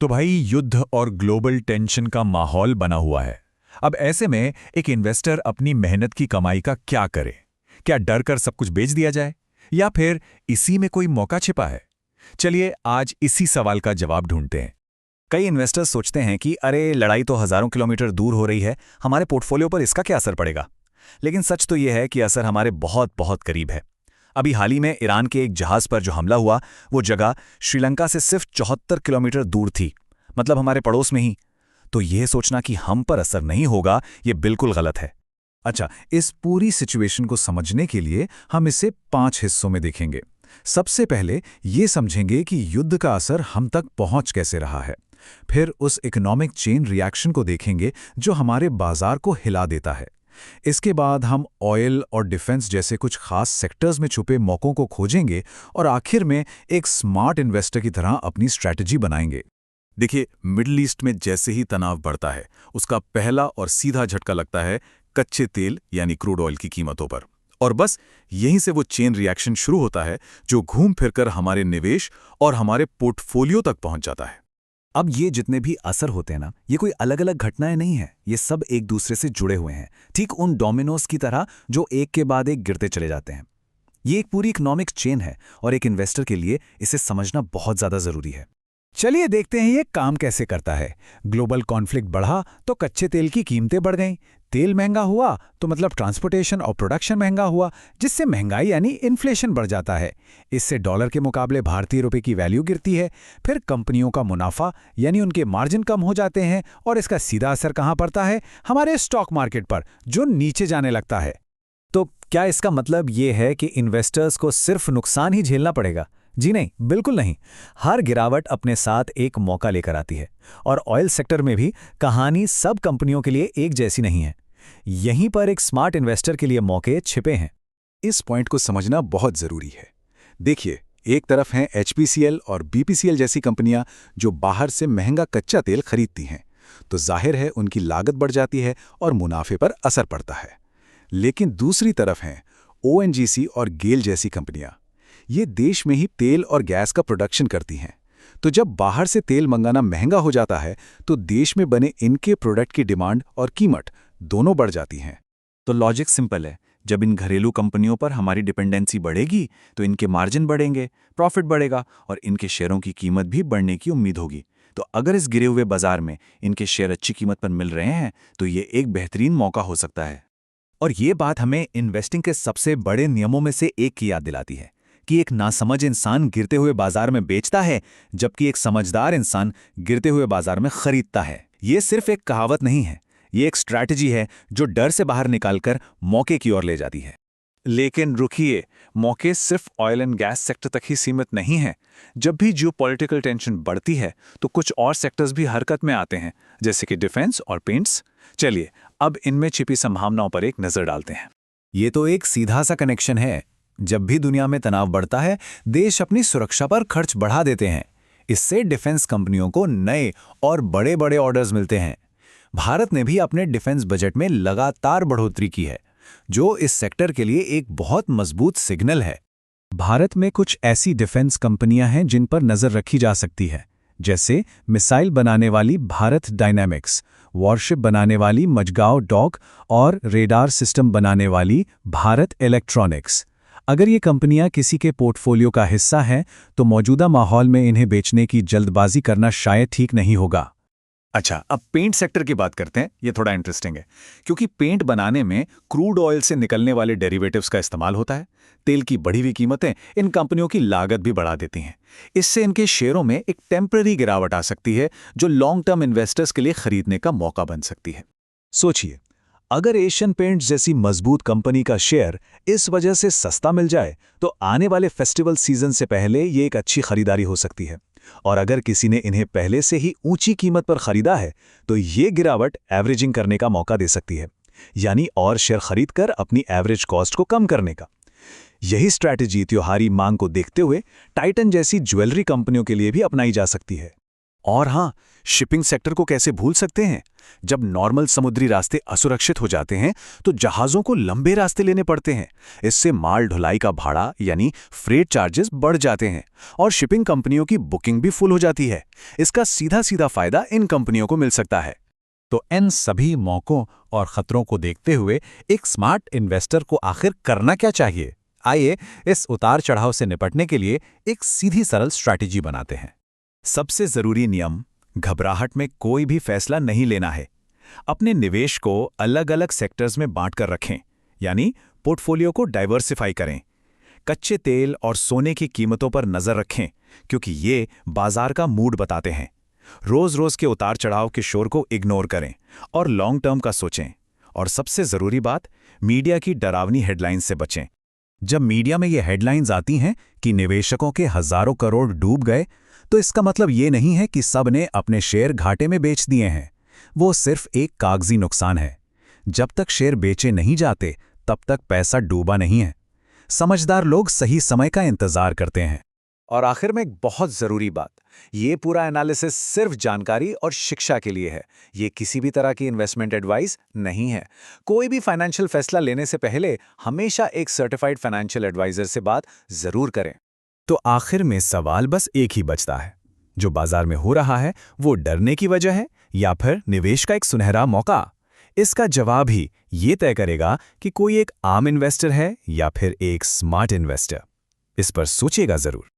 तो भाई युद्ध और ग्लोबल टेंशन का माहौल बना हुआ है। अब ऐसे में एक इन्वेस्टर अपनी मेहनत की कमाई का क्या करे? क्या डर कर सब कुछ बेच दिया जाए, या फिर इसी में कोई मौका छिपा है? चलिए आज इसी सवाल का जवाब ढूंढते हैं। कई इन्वेस्टर्स सोचते हैं कि अरे लड़ाई तो हजारों किलोमीटर दूर हो रही है, हमारे पोर्टफोलियो पर इसका क्या असर पड़ेगा। लेकिन सच तो यह है कि असर हमारे बहुत बहुत करीब है। अभी हाल ही में ईरान के एक जहाज पर जो हमला हुआ, वो जगह श्रीलंका से सिर्फ 74 किलोमीटर दूर थी, मतलब हमारे पड़ोस में ही। तो यह सोचना कि हम पर असर नहीं होगा, ये बिल्कुल गलत है। अच्छा, इस पूरी सिचुएशन को समझने के लिए हम इसे 5 हिस्सों में देखेंगे। सबसे पहले ये समझेंगे कि युद्ध का असर हम तक पहुंच कैसे रहा है। फिर उस इकोनॉमिक चेन रिएक्शन को देखेंगे जो हमारे बाजार को हिला देता है। इसके बाद हम ऑयल और डिफेंस जैसे कुछ खास सेक्टर्स में छुपे मौकों को खोजेंगे और आखिर में एक स्मार्ट इन्वेस्टर की तरह अपनी स्ट्रैटेजी बनाएंगे। देखिए, मिडिल ईस्ट में जैसे ही तनाव बढ़ता है, उसका पहला और सीधा झटका लगता है कच्चे तेल यानी क्रूड ऑयल की कीमतों पर। और बस यहीं से वो चेन रिएक्शन शुरू होता है जो घूम फिरकर हमारे निवेश और हमारे पोर्टफोलियो तक पहुंच जाता है। अब ये जितने भी असर होते हैं ना, ये कोई अलग अलग घटनाएं नहीं हैं, ये सब एक दूसरे से जुड़े हुए हैं, ठीक उन डोमिनोज की तरह जो एक के बाद एक गिरते चले जाते हैं। ये एक पूरी इकोनॉमिक चेन है और एक इन्वेस्टर के लिए इसे समझना बहुत ज्यादा जरूरी है। चलिए देखते हैं ये काम कैसे करता है। ग्लोबल कॉन्फ्लिक्ट बढ़ा तो कच्चे तेल की कीमतें बढ़ गईं। तेल महंगा हुआ तो मतलब ट्रांसपोर्टेशन और प्रोडक्शन महंगा हुआ, जिससे महंगाई यानी इन्फ्लेशन बढ़ जाता है। इससे डॉलर के मुकाबले भारतीय रुपए की वैल्यू गिरती है। फिर कंपनियों का मुनाफा यानी उनके मार्जिन कम हो जाते हैं और इसका सीधा असर कहाँ पड़ता है? हमारे स्टॉक मार्केट पर, जो नीचे जाने लगता है। तो क्या इसका मतलब ये है कि इन्वेस्टर्स को सिर्फ नुकसान ही झेलना पड़ेगा? जी नहीं, बिल्कुल नहीं। हर गिरावट अपने साथ एक मौका लेकर आती है, और ऑयल सेक्टर में भी कहानी सब कंपनियों के लिए एक जैसी नहीं है। यहीं पर एक स्मार्ट इन्वेस्टर के लिए मौके छिपे हैं। इस पॉइंट को समझना बहुत जरूरी है। देखिए, एक तरफ हैं HPCL और BPCL जैसी कंपनियां जो बाहर से महंगा कच्चा तेल खरीदती हैं, तो जाहिर है उनकी लागत बढ़ जाती है और मुनाफे पर असर पड़ता है। लेकिन दूसरी तरफ हैं ONGC और गेल जैसी कंपनियां। ये देश में ही तेल और गैस का प्रोडक्शन करती हैं, तो जब बाहर से तेल मंगाना महंगा हो जाता है तो देश में बने इनके प्रोडक्ट की डिमांड और कीमत दोनों बढ़ जाती हैं। तो लॉजिक सिंपल है, जब इन घरेलू कंपनियों पर हमारी डिपेंडेंसी बढ़ेगी तो इनके मार्जिन बढ़ेंगे, प्रॉफिट बढ़ेगा और इनके शेयरों की कीमत भी बढ़ने की उम्मीद होगी। तो अगर इस गिरे हुए बाजार में इनके शेयर अच्छी कीमत पर मिल रहे हैं तो ये एक बेहतरीन मौका हो सकता है। और ये बात हमें इन्वेस्टिंग के सबसे बड़े नियमों में से एक की याद दिलाती है कि एक नासमझ इंसान गिरते हुए बाजार में बेचता है, जबकि एक समझदार इंसान गिरते हुए बाजार में खरीदता है। ये सिर्फ एक कहावत नहीं है, ये एक स्ट्रैटेजी है जो डर से बाहर निकालकर मौके की ओर ले जाती है। लेकिन रुकिए, मौके सिर्फ ऑयल एंड गैस सेक्टर तक ही सीमित नहीं हैं। जब भी जियोपॉलिटिकल टेंशन बढ़ती है तो कुछ और सेक्टर्स भी हरकत में आते हैं, जैसे कि डिफेंस और पेंट्स। चलिए अब इनमें छिपी संभावनाओं पर एक नजर डालते हैं। ये तो एक सीधा सा कनेक्शन है। जब भी दुनिया में तनाव बढ़ता है, देश अपनी सुरक्षा पर खर्च बढ़ा देते हैं। इससे डिफेंस कंपनियों को नए और बड़े बड़े ऑर्डर्स मिलते हैं। भारत ने भी अपने डिफेंस बजट में लगातार बढ़ोतरी की है, जो इस सेक्टर के लिए एक बहुत मजबूत सिग्नल है। भारत में कुछ ऐसी डिफेंस कंपनियां हैं जिन पर नजर रखी जा सकती है, जैसे मिसाइल बनाने वाली भारत डायनामिक्स, वॉरशिप बनाने वाली मजगांव डॉक और रेडार सिस्टम बनाने वाली भारत इलेक्ट्रॉनिक्स। अगर ये कंपनियां किसी के पोर्टफोलियो का हिस्सा हैं, तो मौजूदा माहौल में इन्हें बेचने की जल्दबाजी करना शायद ठीक नहीं होगा। अच्छा, अब पेंट सेक्टर की बात करते हैं। ये थोड़ा इंटरेस्टिंग है, क्योंकि पेंट बनाने में क्रूड ऑयल से निकलने वाले डेरिवेटिव्स का इस्तेमाल होता है। तेल की बढ़ी हुई कीमतें इन कंपनियों की लागत भी बढ़ा देती हैं। इससे इनके शेयरों में एक टेम्पररी गिरावट आ सकती है, जो लॉन्ग टर्म इन्वेस्टर्स के लिए खरीदने का मौका बन सकती है। सोचिए, अगर एशियन पेंट्स जैसी मजबूत कंपनी का शेयर इस वजह से सस्ता मिल जाए तो आने वाले फेस्टिवल सीजन से पहले ये एक अच्छी खरीदारी हो सकती है। और अगर किसी ने इन्हें पहले से ही ऊंची कीमत पर खरीदा है तो ये गिरावट एवरेजिंग करने का मौका दे सकती है, यानी और शेयर खरीदकर अपनी एवरेज कॉस्ट को कम करने का। यही स्ट्रैटेजी त्योहारी मांग को देखते हुए टाइटन जैसी ज्वेलरी कंपनियों के लिए भी अपनाई जा सकती है। और हाँ, शिपिंग सेक्टर को कैसे भूल सकते हैं? जब नॉर्मल समुद्री रास्ते असुरक्षित हो जाते हैं तो जहाज़ों को लंबे रास्ते लेने पड़ते हैं। इससे माल ढुलाई का भाड़ा यानी फ्रेट चार्जेस बढ़ जाते हैं और शिपिंग कंपनियों की बुकिंग भी फुल हो जाती है। इसका सीधा सीधा फायदा इन कंपनियों को मिल सकता है। तो इन सभी मौकों और खतरों को देखते हुए एक स्मार्ट इन्वेस्टर को आखिर करना क्या चाहिए? आइए इस उतार चढ़ाव से निपटने के लिए एक सीधी सरल स्ट्रैटेजी बनाते हैं। सबसे जरूरी नियम, घबराहट में कोई भी फैसला नहीं लेना है। अपने निवेश को अलग अलग सेक्टर्स में बांटकर रखें, यानी पोर्टफोलियो को डाइवर्सिफाई करें। कच्चे तेल और सोने की कीमतों पर नजर रखें, क्योंकि ये बाजार का मूड बताते हैं। रोज-रोज के उतार चढ़ाव के शोर को इग्नोर करें और लॉन्ग टर्म का सोचें। और सबसे जरूरी बात, मीडिया की डरावनी हेडलाइंस से बचें। जब मीडिया में ये हेडलाइंस आती हैं कि निवेशकों के हजारों करोड़ डूब गए, तो इसका मतलब ये नहीं है कि सब ने अपने शेयर घाटे में बेच दिए हैं। वो सिर्फ एक कागजी नुकसान है। जब तक शेयर बेचे नहीं जाते, तब तक पैसा डूबा नहीं है। समझदार लोग सही समय का इंतजार करते हैं। और आखिर में एक बहुत ज़रूरी बात, ये पूरा एनालिसिस सिर्फ जानकारी और शिक्षा के लिए है। ये किसी भी तरह की इन्वेस्टमेंट एडवाइस नहीं है। कोई भी फाइनेंशियल फैसला लेने से पहले हमेशा एक सर्टिफाइड फाइनेंशियल एडवाइजर से बात ज़रूर करें। तो आखिर में सवाल बस एक ही बचता है, जो बाजार में हो रहा है वो डरने की वजह है या फिर निवेश का एक सुनहरा मौका? इसका जवाब ही ये तय करेगा कि कोई एक आम इन्वेस्टर है या फिर एक स्मार्ट इन्वेस्टर। इस पर सोचिएगा जरूर।